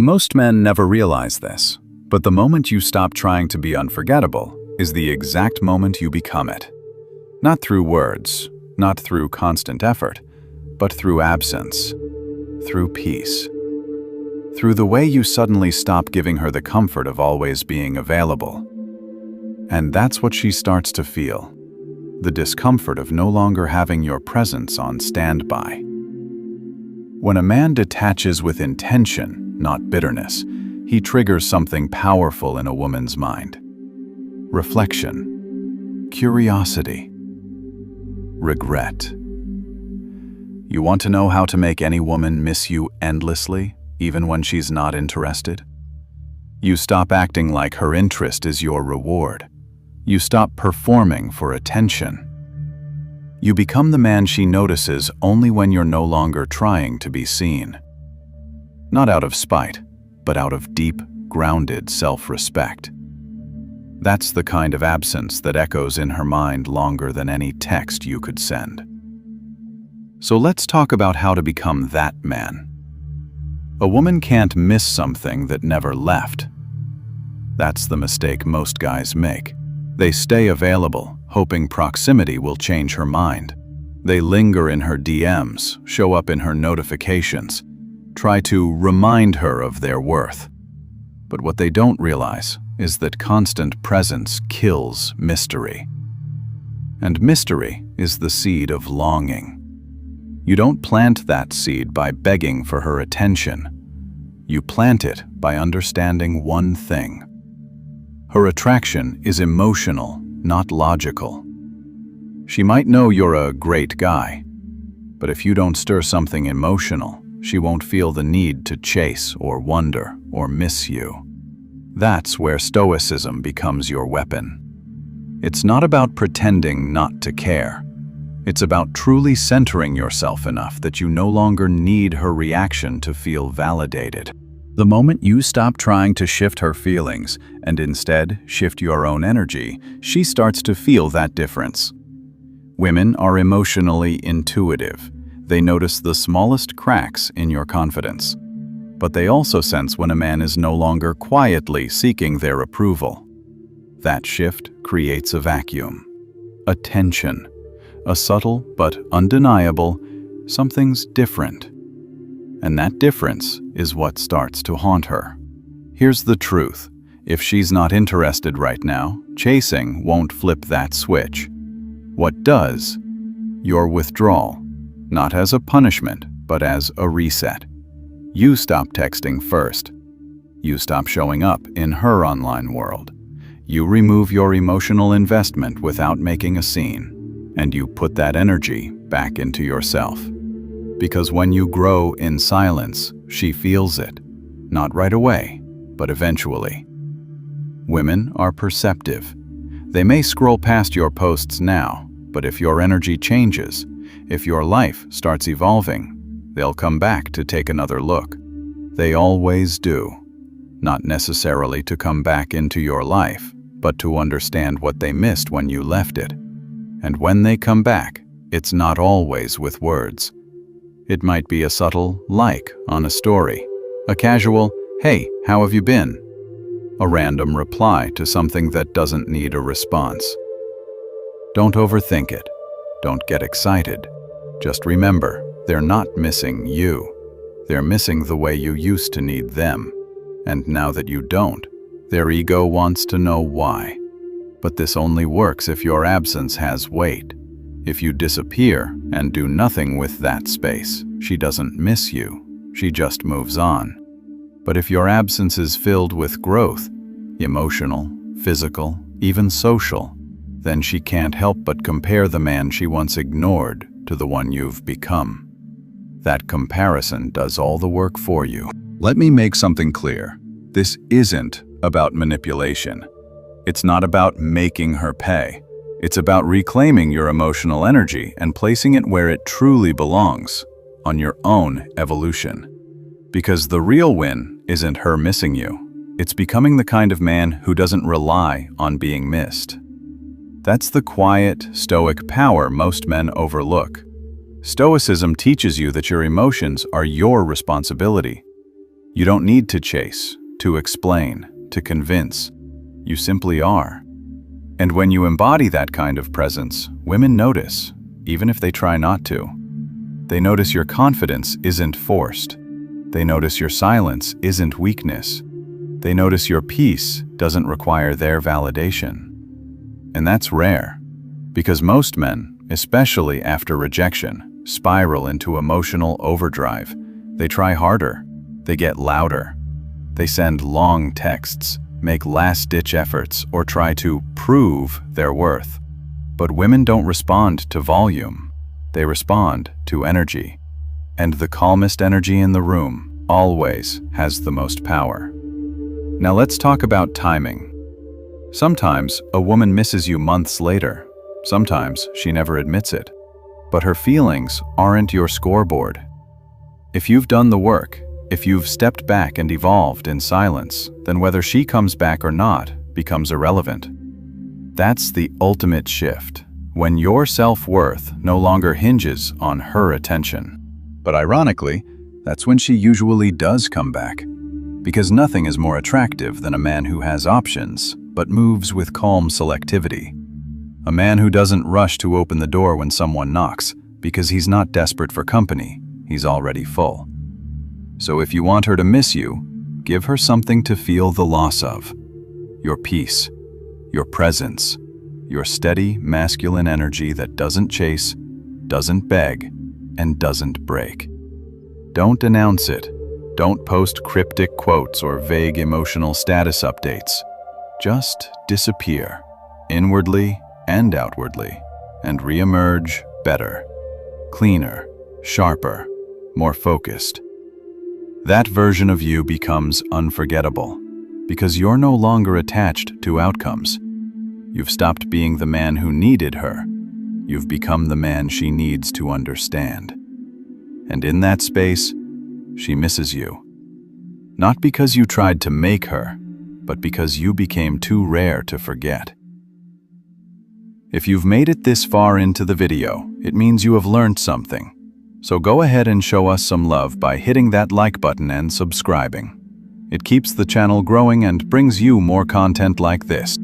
Most men never realize this, but the moment you stop trying to be unforgettable is the exact moment you become it. Not through words, not through constant effort, but through absence, through peace. Through the way you suddenly stop giving her the comfort of always being available. And that's what she starts to feel, the discomfort of no longer having your presence on standby. When a man detaches with intention, not bitterness, he triggers something powerful in a woman's mind. Reflection, curiosity, regret. You want to know how to make any woman miss you endlessly, even when she's not interested? You stop acting like her interest is your reward. You stop performing for attention. You become the man she notices only when you're no longer trying to be seen. Not out of spite, but out of deep, grounded self-respect. That's the kind of absence that echoes in her mind longer than any text you could send. So let's talk about how to become that man. A woman can't miss something that never left. That's the mistake most guys make. They stay available, hoping proximity will change her mind. They linger in her DMs, show up in her notifications, try to remind her of their worth. But what they don't realize is that constant presence kills mystery. And mystery is the seed of longing. You don't plant that seed by begging for her attention. You plant it by understanding one thing. Her attraction is emotional, not logical. She might know you're a great guy, but if you don't stir something emotional, she won't feel the need to chase or wonder or miss you. That's where stoicism becomes your weapon. It's not about pretending not to care. It's about truly centering yourself enough that you no longer need her reaction to feel validated. The moment you stop trying to shift her feelings and instead shift your own energy, she starts to feel that difference. Women are emotionally intuitive. They notice the smallest cracks in your confidence. But they also sense when a man is no longer quietly seeking their approval. That shift creates a vacuum, a tension, a subtle but undeniable something's different. And that difference is what starts to haunt her. Here's the truth. If she's not interested right now, chasing won't flip that switch. What does? Your withdrawal. Not as a punishment, but as a reset. You stop texting first. You stop showing up in her online world. You remove your emotional investment without making a scene. And you put that energy back into yourself. Because when you grow in silence, she feels it. Not right away, but eventually. Women are perceptive. They may scroll past your posts now, but if your energy changes, if your life starts evolving, they'll come back to take another look. They always do. Not necessarily to come back into your life, but to understand what they missed when you left it. And when they come back, it's not always with words. It might be a subtle like on a story, a casual, "Hey, how have you been?" A random reply to something that doesn't need a response. Don't overthink it. Don't get excited. Just remember, they're not missing you. They're missing the way you used to need them. And now that you don't, their ego wants to know why. But this only works if your absence has weight. If you disappear and do nothing with that space, she doesn't miss you. She just moves on. But if your absence is filled with growth, emotional, physical, even social, then she can't help but compare the man she once ignored to the one you've become. That comparison does all the work for you. Let me make something clear. This isn't about manipulation. It's not about making her pay. It's about reclaiming your emotional energy and placing it where it truly belongs, on your own evolution. Because the real win isn't her missing you. It's becoming the kind of man who doesn't rely on being missed. That's the quiet, stoic power most men overlook. Stoicism teaches you that your emotions are your responsibility. You don't need to chase, to explain, to convince. You simply are. And when you embody that kind of presence, women notice, even if they try not to. They notice your confidence isn't forced. They notice your silence isn't weakness. They notice your peace doesn't require their validation. And that's rare, because most men, especially after rejection, spiral into emotional overdrive. They try harder. They get louder. They send long texts, make last-ditch efforts, or try to prove their worth. But women don't respond to volume. They respond to energy. And the calmest energy in the room always has the most power. Now let's talk about timing. Sometimes a woman misses you months later. Sometimes she never admits it. But her feelings aren't your scoreboard. If you've done the work, if you've stepped back and evolved in silence, then whether she comes back or not becomes irrelevant. That's the ultimate shift, when your self-worth no longer hinges on her attention. But ironically, that's when she usually does come back. Because nothing is more attractive than a man who has options, but moves with calm selectivity. A man who doesn't rush to open the door when someone knocks, because he's not desperate for company, he's already full. So if you want her to miss you, give her something to feel the loss of. Your peace, your presence, your steady masculine energy that doesn't chase, doesn't beg, and doesn't break. Don't announce it. Don't post cryptic quotes or vague emotional status updates. Just disappear, inwardly and outwardly, and re-emerge better, cleaner, sharper, more focused. That version of you becomes unforgettable, because you're no longer attached to outcomes. You've stopped being the man who needed her. You've become the man she needs to understand. And in that space, she misses you. Not because you tried to make her, but because you became too rare to forget. If you've made it this far into the video, it means you have learned something. So go ahead and show us some love by hitting that like button and subscribing. It keeps the channel growing and brings you more content like this.